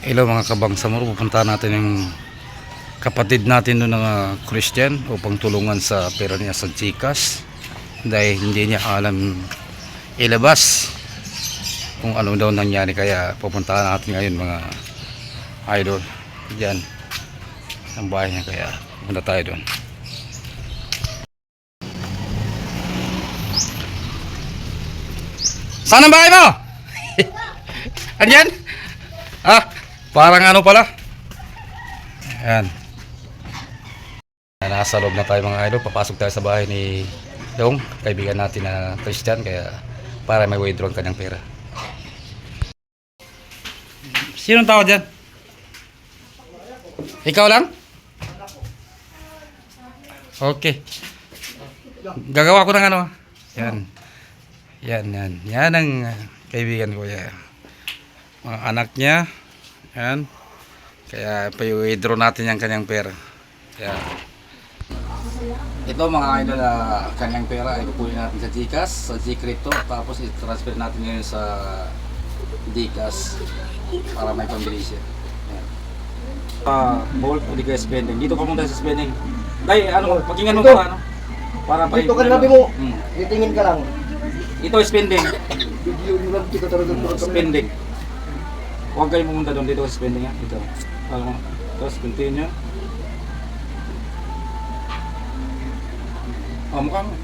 Hello mga kabangsamoro, pupunta natin yung kapatid natin doon na Christian upang tulungan sa pera niya sa GCash dahil hindi niya alam ilabas kung ano daw nangyari, kaya pupuntahan natin ngayon mga idol. Diyan ang bahay niya, kaya pupunta tayo doon. Saan ang bahay mo? Andyan? Ah, parang ano pala. Ayan. Nasa loob na tayo mga idol. Papasok tayo sa bahay ni Dong, kaibigan natin na Christian, kaya para may withdraw ang kanyang pera. Sinong tao dyan? Ikaw lang? Okay. Gagawa ko ng ano. Yan. Yan ang kaibigan ko. Yan. Mga anak niya. Yan. Kaya pa-withdraw natin yung kanyang pera. Kaya ito mga idol, kanyang pera ay kukunin natin sa GCash, sa GCrypto, tapos i-transfer natin ngayon sa GCash para may pambili siya. Bolt o di kaya spending. Dito ka muna sa spending. Dahil ano, pagkingan mo para ano? Para pa dito ka na mo. Titingin ka lang. Ito spending. Video mo lang dito talaga Spending. Huwag kayo pumunta doon, dito sa spending ha. Dito. Tapos continue. Oh, mukha mo.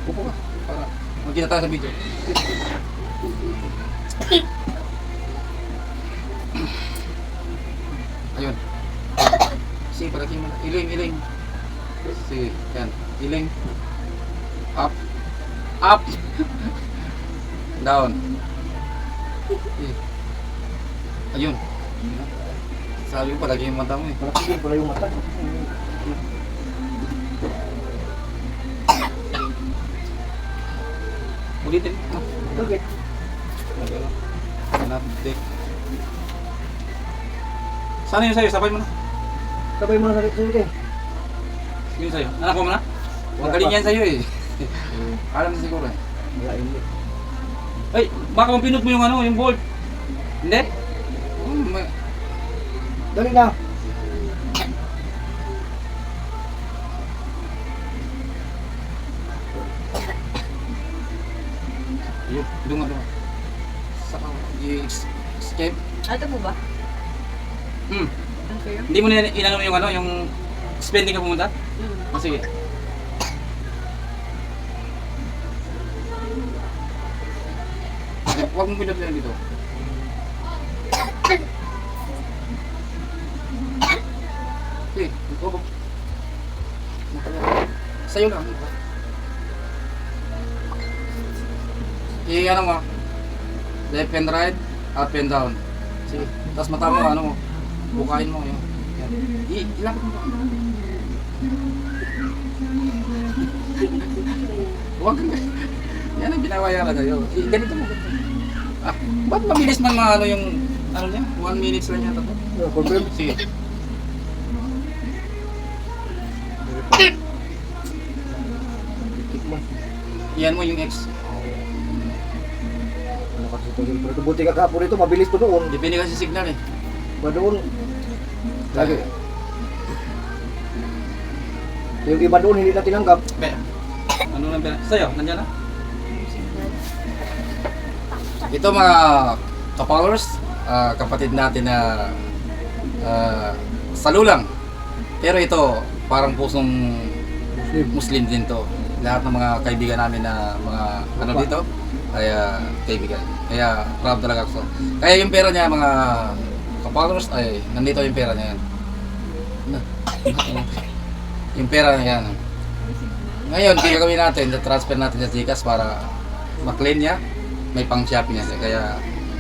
Upo ka. Para magkita tayo sa video. Ayun. Sige, parating mo na. Iling. Sige, yan. Iling. Up. Up. Down. Ayun. Sabi ko palagi yung mata mo eh. Palagi pala yung mata. Ulitin. Bakit? Update. Sana yung sa'yo? Sabay mo na. Sabay mo na sa sa'yo eh. Yung sa'yo. Anak mo na? Magaling yan sa'yo eh. Alam na siguro eh. Wala, hindi. Ay, baka mapinot mo yung ano, yung bolt. Hindi? Dali na. Yung ano. Saka, i-escape. Ito po ba? Okay. Hindi mo na inano yung ano, yung spending ka pumunta? Oh, sige. Huwag mong pinot lang dito. Sige, ito. Sa'yo lang. I-ano mo, left and right, up and down. Sige, tapos mata mo, ano mo, bukain mo, yun. Yan. Ilapit mo. Huwag kang, yan ang binabayaran sa'yo. Ganito mo. Ah, ba't mabilis man ano yung, ano niya, 1 minute lang yata to? Confirm. Sige. Yan mo yung X. Ano kasi ito? Buti ka kapon ito, mabilis to noon. Depende kasi signal eh. Ba doon? Lagi. Yung iba doon hindi na tinanggap. Pera. Ano nang pera? Sa'yo, nandiyan na? Ito mga ka-followers, kapatid natin na salulang. Pero ito, parang pusong Muslim din to. Lahat ng mga kaibigan namin na mga ano dito, kaya kaibigan. Kaya proud talaga ako. Kaya yung pera niya mga ka-followers, ay nandito yung pera niya yan. Yung pera niya yan. Ngayon, gagawin natin, transfer natin sa GCash para ma-clean niya. May pang shopping niya. Kaya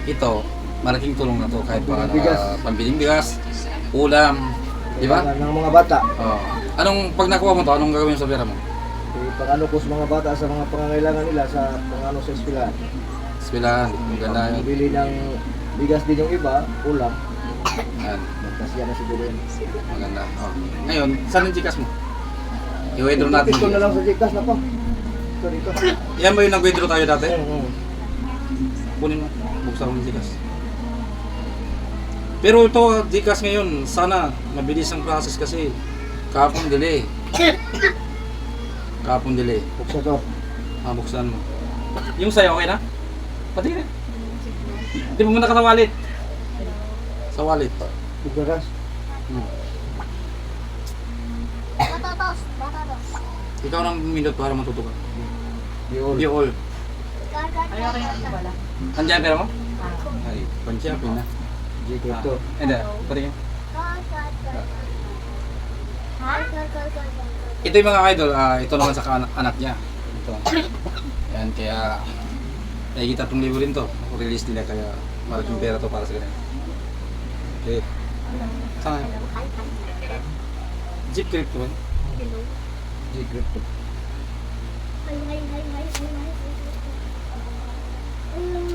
ito, malaking tulong na to kahit pa pambiling bigas, ulam, di ba? Ng mga bata. Oh. Anong pag nakuha mo to, anong gagawin sa pera mo? Pang-ano ko sa mga bata sa mga pangangailangan nila sa pang-ano sa eskwelahan. Eskwelahan, ang ganda yun. Bili ng bigas din yung iba, ulam. Yan, Magkasya na siguro yun. maganda. Oh. Ngayon, saan yung GCash mo? I-withdraw natin. Ito na lang sa GCash na po. Ito dito. Yan ba yung nag-withdraw tayo dati? Oo. Kunin mo, buksan mo yung GCash. Pero ito, Gcash ngayon, sana mabilis ang process kasi kahapon delay. Kahapon delay. Buksan to. Buksan mo. Yung sa'yo, okay na? Pati rin. Hindi mo muna ka sa wallet. Sa wallet. Buksan. Batatos, batatos. Ikaw ng minute para matuto ka. Di all. Be all. Ayaw kayo wala. Nandiyan pera mo? Ay, pansya, pina. Di crypto. Hindi, pati ka. Ito yung mga idol, ito naman sa anak niya. Ito. Yan, kaya nakikita itong libo rin to. Release nila kaya malaking pera to para sa kanila. Okay. Saan nga? Jeep crypto ba? Di crypto. Hay.